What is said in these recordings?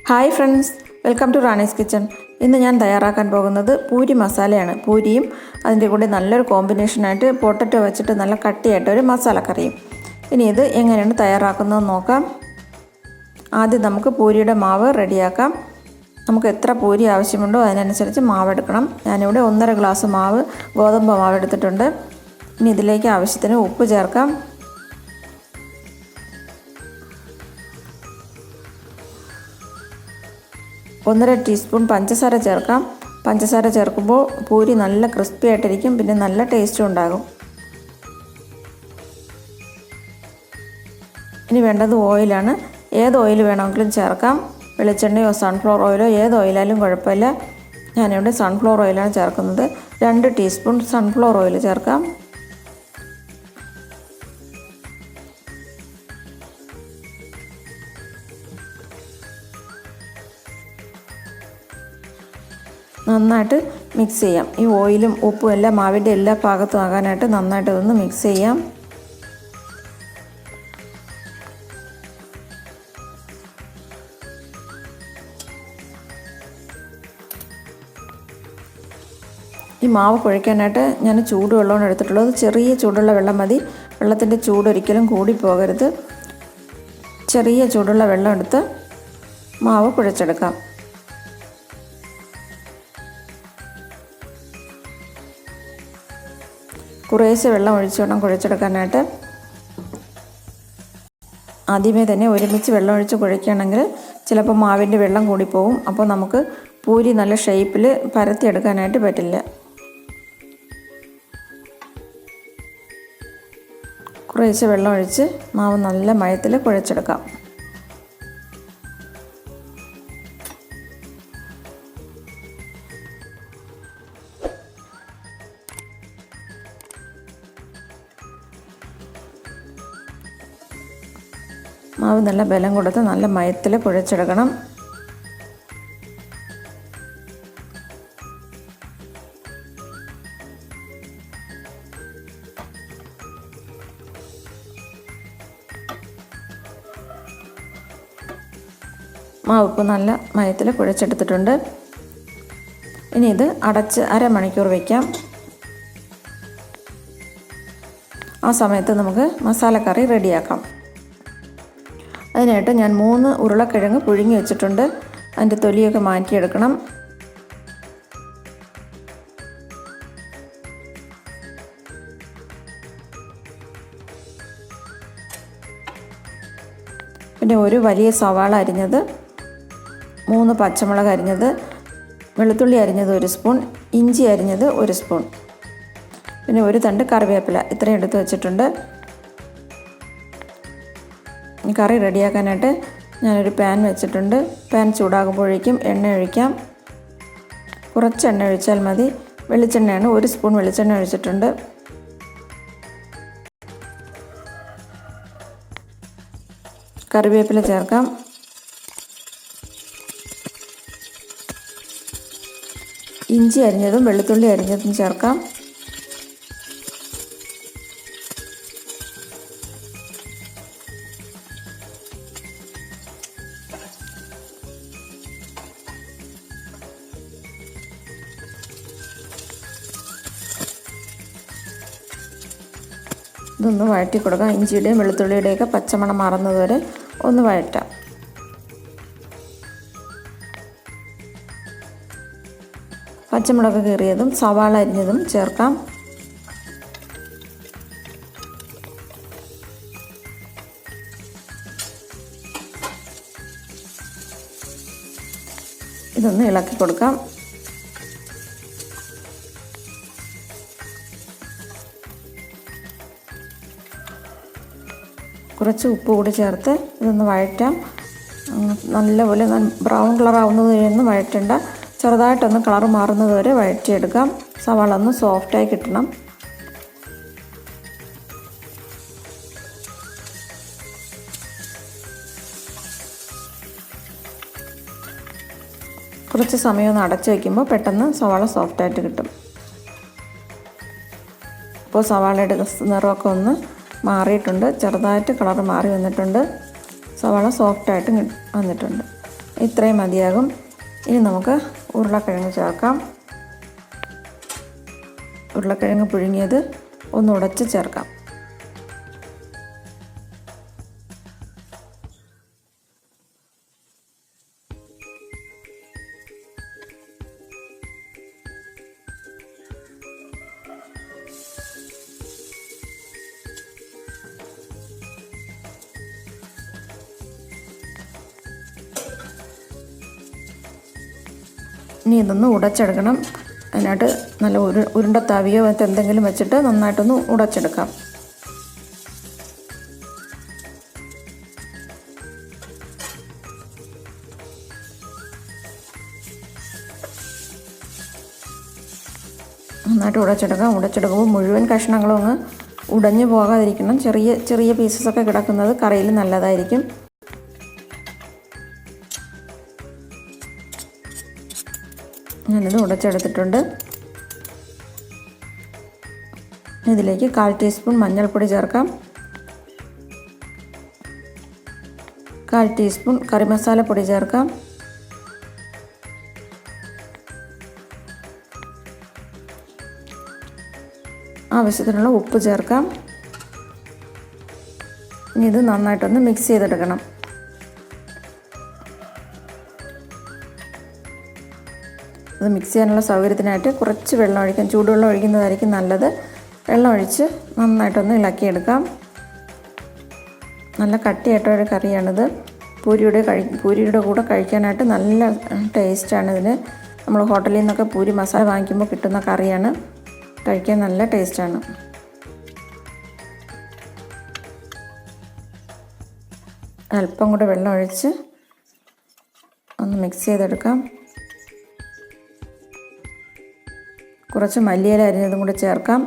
Hi friends, welcome to Rani's kitchen. ഇന്ന് ഞാൻ തയ്യാറാക്കാൻ പോകുന്നത് പൂരി മസാലയാണ്. പൂരിയും അതിൻ്റെ കൂടെ നല്ലൊരു കോമ്പിനേഷനായിട്ട് പൊട്ടറ്റോ വെച്ചിട്ട് നല്ല കട്ടിയായിട്ടൊരു മസാലക്കറിയും. ഇനി ഇത് എങ്ങനെയാണ് തയ്യാറാക്കുന്നതെന്ന് നോക്കാം. ആദ്യം നമുക്ക് പൂരിയുടെ മാവ് റെഡിയാക്കാം. നമുക്ക് എത്ര പൂരി ആവശ്യമുണ്ടോ അതിനനുസരിച്ച് മാവ് എടുക്കണം. ഞാനിവിടെ 1.5 ഗ്ലാസ് മാവ് ഗോതമ്പ് മാവ് എടുത്തിട്ടുണ്ട്. ഇനി ഇതിലേക്ക് ആവശ്യത്തിന് ഉപ്പ് ചേർക്കാം. 1.5 ടീസ്പൂൺ പഞ്ചസാര ചേർക്കാം. പഞ്ചസാര ചേർക്കുമ്പോൾ പൂരി നല്ല ക്രിസ്പി ആയിട്ടിരിക്കും, പിന്നെ നല്ല ടേസ്റ്റും ഉണ്ടാകും. ഇനി വേണ്ടത് ഓയിലാണ്. ഏത് ഓയിൽ വേണമെങ്കിലും ചേർക്കാം. വെളിച്ചെണ്ണയോ സൺഫ്ലവർ ഓയിലോ ഏത് ഓയിലായാലും കുഴപ്പമില്ല. ഞാനിവിടെ സൺഫ്ലവർ ഓയിലാണ് ചേർക്കുന്നത്. 2 ടീസ്പൂൺ സൺഫ്ലവർ ഓയിൽ ചേർക്കാം. നന്നായിട്ട് മിക്സ് ചെയ്യാം. ഈ ഓയിലും ഉപ്പും എല്ലാം മാവിൻ്റെ എല്ലാ ഭാഗത്തും ആകാനായിട്ട് നന്നായിട്ട് ഇതൊന്ന് മിക്സ് ചെയ്യാം. ഈ മാവ് കുഴയ്ക്കാനായിട്ട് ഞാൻ ചൂടുവെള്ളമാണ് എടുത്തിട്ടുള്ളത്. ചെറിയ ചൂടുള്ള വെള്ളം മതി. വെള്ളത്തിൻ്റെ ചൂടൊരിക്കലും കൂടി പോകരുത്. ചെറിയ ചൂടുള്ള വെള്ളം എടുത്ത് മാവ് കുഴച്ചെടുക്കാം. കുറേശ്ശെ വെള്ളം ഒഴിച്ച് വേണം കുഴച്ചെടുക്കാനായിട്ട്. ആദ്യമേ തന്നെ ഒരുമിച്ച് വെള്ളം ഒഴിച്ച് കുഴയ്ക്കുകയാണെങ്കിൽ ചിലപ്പോൾ മാവിൻ്റെ വെള്ളം കൂടിപ്പോവും. അപ്പോൾ നമുക്ക് പൂരി നല്ല ഷേപ്പിൽ പരത്തിയെടുക്കാനായിട്ട് പറ്റില്ല. കുറേശ്ശെ വെള്ളം ഒഴിച്ച് മാവ് നല്ല മയത്തിൽ കുഴച്ചെടുക്കാം. മാവ് നല്ല ബലം കൊടുത്ത് നല്ല മയത്തിൽ കുഴച്ചെടുക്കണം. മാവ് ഇപ്പോൾ നല്ല മയത്തിൽ കുഴച്ചെടുത്തിട്ടുണ്ട്. ഇനി ഇത് അടച്ച് അരമണിക്കൂർ വയ്ക്കാം. ആ സമയത്ത് നമുക്ക് മസാലക്കറി റെഡിയാക്കാം. അതിനായിട്ട് ഞാൻ 3 ഉരുളക്കിഴങ്ങ് പുഴുങ്ങി വെച്ചിട്ടുണ്ട്. അതിൻ്റെ തൊലിയൊക്കെ മാറ്റിയെടുക്കണം. പിന്നെ ഒരു വലിയ സവാള അരിഞ്ഞത്, 3 പച്ചമുളക് അരിഞ്ഞത്, വെളുത്തുള്ളി അരിഞ്ഞത് 1 സ്പൂൺ, ഇഞ്ചി അരിഞ്ഞത് 1 സ്പൂൺ, പിന്നെ 1 തണ്ട് കറിവേപ്പില. ഇത്രയും എടുത്ത് വെച്ചിട്ടുണ്ട്. കറി റെഡിയാക്കാനായിട്ട് ഞാനൊരു പാൻ വെച്ചിട്ടുണ്ട്. പാൻ ചൂടാകുമ്പോഴേക്കും എണ്ണ ഒഴിക്കാം. കുറച്ച് എണ്ണ ഒഴിച്ചാൽ മതി. വെളിച്ചെണ്ണയാണ്. 1 സ്പൂൺ വെളിച്ചെണ്ണ ഒഴിച്ചിട്ടുണ്ട്. കറിവേപ്പില ചേർക്കാം. ഇഞ്ചി അരിഞ്ഞതും വെളുത്തുള്ളി അരിഞ്ഞതും ചേർക്കാം. ഇതൊന്ന് വഴറ്റി കൊടുക്കാം. ഇഞ്ചിയുടെയും വെളുത്തുള്ളിയുടെയൊക്കെ പച്ചമണം മാറുന്നത് വരെ ഒന്ന് വഴറ്റാം. പച്ചമുളക് കീറിയതും സവാള അരിഞ്ഞതും ചേർക്കാം. ഇതൊന്ന് ഇളക്കി കൊടുക്കാം. കുറച്ച് ഉപ്പ് കൂടി ചേർത്ത് ഇതൊന്ന് വഴറ്റാം. നല്ലപോലെ ബ്രൗൺ കളറാവുന്നത് വരെ ഒന്നും വഴറ്റണ്ട. ചെറുതായിട്ടൊന്ന് കളർ മാറുന്നത് വരെ വഴറ്റിയെടുക്കാം. സവാള ഒന്ന് സോഫ്റ്റായി കിട്ടണം. കുറച്ച് സമയം ഒന്ന് അടച്ചു വയ്ക്കുമ്പോൾ പെട്ടെന്ന് സവാള സോഫ്റ്റായിട്ട് കിട്ടും. ഇപ്പോൾ സവാളയുടെ നിറമൊക്കെ ഒന്ന് മാറിയിട്ടുണ്ട്. ചെറുതായിട്ട് കളർ മാറി വന്നിട്ടുണ്ട്. സവാള സോഫ്റ്റായിട്ട് വന്നിട്ടുണ്ട്. ഇത്രയും മതിയാകും. ഇനി നമുക്ക് ഉരുളക്കിഴങ്ങ് ചേർക്കാം. ഉരുളക്കിഴങ്ങ് പുഴുങ്ങിയത് ഒന്ന് ഉടച്ച് ചേർക്കാം. ഇനി ഇതൊന്ന് ഉടച്ചെടുക്കണം. അതിനായിട്ട് നല്ല ഉരുണ്ട തവിയോ എന്തെങ്കിലും വെച്ചിട്ട് നന്നായിട്ടൊന്ന് ഉടച്ചെടുക്കാം. നന്നായിട്ട് ഉടച്ചെടുക്കാം. ഉടച്ചെടുക്കുമ്പോൾ മുഴുവൻ കഷ്ണങ്ങളും അങ്ങ് ഉടഞ്ഞു പോകാതിരിക്കണം. ചെറിയ ചെറിയ പീസസൊക്കെ കിടക്കുന്നത് കറിയിൽ നല്ലതായിരിക്കും. ഞാനിത് ഉടച്ചെടുത്തിട്ടുണ്ട്. ഇതിലേക്ക് 1/4 ടീസ്പൂൺ മഞ്ഞൾപ്പൊടി ചേർക്കാം. 1/4 ടീസ്പൂൺ കറി മസാലപ്പൊടി ചേർക്കാം. ആവശ്യത്തിനുള്ള ഉപ്പ് ചേർക്കാം. ഇനി ഇത് നന്നായിട്ടൊന്ന് മിക്സ് ചെയ്തെടുക്കണം. അത് മിക്സ് ചെയ്യാനുള്ള സൗകര്യത്തിനായിട്ട് കുറച്ച് വെള്ളം ഒഴിക്കാം. ചൂടുവെള്ളം ഒഴിക്കുന്നതായിരിക്കും നല്ലത്. വെള്ളം ഒഴിച്ച് നന്നായിട്ടൊന്ന് ഇളക്കിയെടുക്കാം. നല്ല കട്ടിയായിട്ടൊരു കറിയാണിത്. പൂരിയുടെ കൂടെ കഴിക്കാനായിട്ട് നല്ല ടേസ്റ്റാണ് ഇതിന്. നമ്മൾ ഹോട്ടലിൽ നിന്നൊക്കെ പൂരി മസാല വാങ്ങിക്കുമ്പോൾ കിട്ടുന്ന കറിയാണ്. കഴിക്കാൻ നല്ല ടേസ്റ്റാണ്. അല്പം കൂടെ വെള്ളം ഒഴിച്ച് ഒന്ന് മിക്സ് ചെയ്തെടുക്കാം. കുറച്ച് മല്ലിയില അരിഞ്ഞതും കൂടി ചേർക്കാം.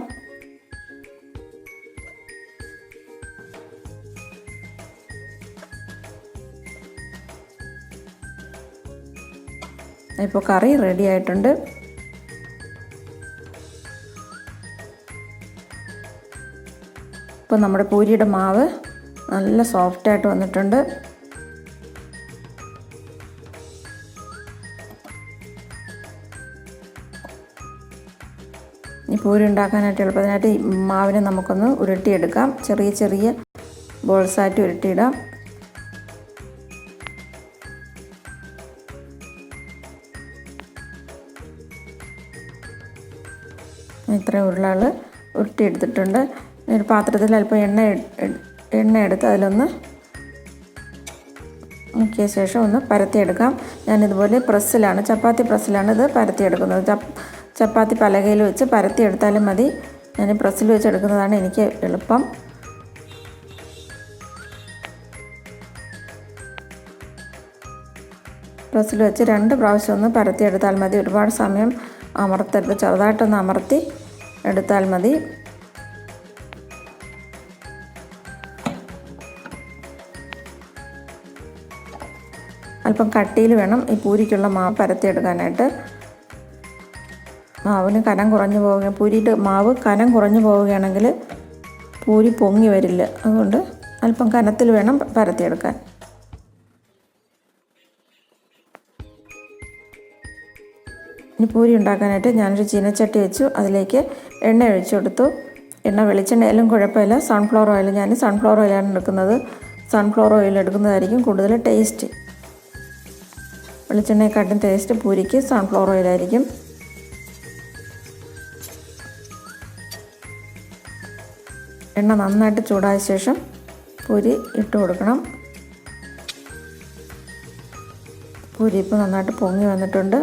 ഇപ്പോൾ കറി റെഡി ആയിട്ടുണ്ട്. ഇപ്പോൾ നമ്മുടെ പൂരിയുടെ മാവ് നല്ല സോഫ്റ്റായിട്ട് വന്നിട്ടുണ്ട്. ഈ പൂരി ഉണ്ടാക്കാനായിട്ട് എളുപ്പത്തിനായിട്ട് ഈ മാവിനെ നമുക്കൊന്ന് ഉരുട്ടിയെടുക്കാം. ചെറിയ ചെറിയ ബോൾസായിട്ട് ഉരുട്ടിയിടാം. ഇത്രയും ഉരുളകൾ ഉരുട്ടിയെടുത്തിട്ടുണ്ട്. ഒരു പാത്രത്തിൽ അല്പം എണ്ണ എടുത്ത് അതിലൊന്ന് മുക്കിയ ശേഷം ഒന്ന് പരത്തിയെടുക്കാം. ഞാനിതുപോലെ പ്രസ്സിലാണ്, ചപ്പാത്തി പ്രസ്സിലാണ് ഇത് പരത്തിയെടുക്കുന്നത്. ചപ്പാത്തി പലകയിൽ വെച്ച് പരത്തിയെടുത്താലും മതി. ഞാൻ പ്രസ്സിൽ വെച്ച് എടുക്കുന്നതാണ് എനിക്ക് എളുപ്പം. പ്രസ്സിൽ വെച്ച് 2 പ്രാവശ്യം ഒന്ന് പരത്തിയെടുത്താൽ മതി. ഒരുപാട് സമയം അമർത്തരുത്, ചെറുതായിട്ടൊന്ന് അമർത്തി എടുത്താൽ മതി. അല്പം കട്ടിയിൽ വേണം ഈ പൂരിക്കുള്ള മാവ് പരത്തിയെടുക്കാനായിട്ട്. മാവിന് കനം കുറഞ്ഞു പോവുക, പൂരിയുടെ മാവ് കനം കുറഞ്ഞു പോവുകയാണെങ്കിൽ പൂരി പൊങ്ങി വരില്ല. അതുകൊണ്ട് അല്പം കനത്തിൽ വേണം പരത്തിയെടുക്കാൻ. ഇനി പൂരി ഉണ്ടാക്കാനായിട്ട് ഞാനൊരു ചീനച്ചട്ടി വെച്ചു. അതിലേക്ക് എണ്ണ ഒഴിച്ചു കൊടുത്തു. എണ്ണ വെളിച്ചെണ്ണയായാലും കുഴപ്പമില്ല. സൺഫ്ലവർ ഓയിൽ, ഞാൻ സൺഫ്ലവർ ഓയിലാണ് എടുക്കുന്നത്. സൺഫ്ലവർ ഓയിൽ എടുക്കുന്നതായിരിക്കും കൂടുതൽ ടേസ്റ്റ്. വെളിച്ചെണ്ണയെക്കാട്ടും ടേസ്റ്റ് പൂരിക്ക് സൺഫ്ലവർ ഓയിലായിരിക്കും. എണ്ണ നന്നായിട്ട് ചൂടായ ശേഷം പൂരി ഇട്ട് കൊടുക്കണം. പൂരി ഇപ്പോൾ നന്നായിട്ട് പൊങ്ങി വന്നിട്ടുണ്ട്.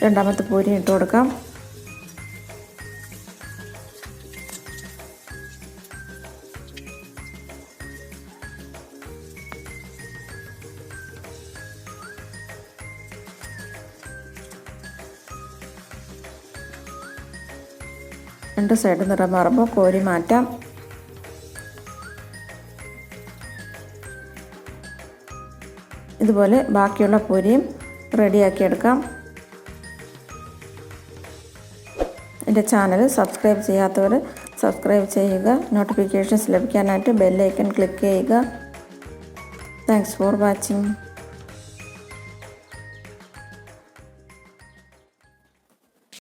രണ്ടാമത്തെ പൂരി ഇട്ട് കൊടുക്കാം. രണ്ട് സൈഡ് നിറം മാറുമ്പോൾ കോരി മാറ്റാം. ഇതുപോലെ ബാക്കിയുള്ള പൂരിയും റെഡിയാക്കിയെടുക്കാം. എൻ്റെ ചാനൽ സബ്സ്ക്രൈബ് ചെയ്യാത്തവർ സബ്സ്ക്രൈബ് ചെയ്യുക. നോട്ടിഫിക്കേഷൻസ് ലഭിക്കാനായിട്ട് ബെൽ ഐക്കൺ ക്ലിക്ക് ചെയ്യുക. Thanks for watching.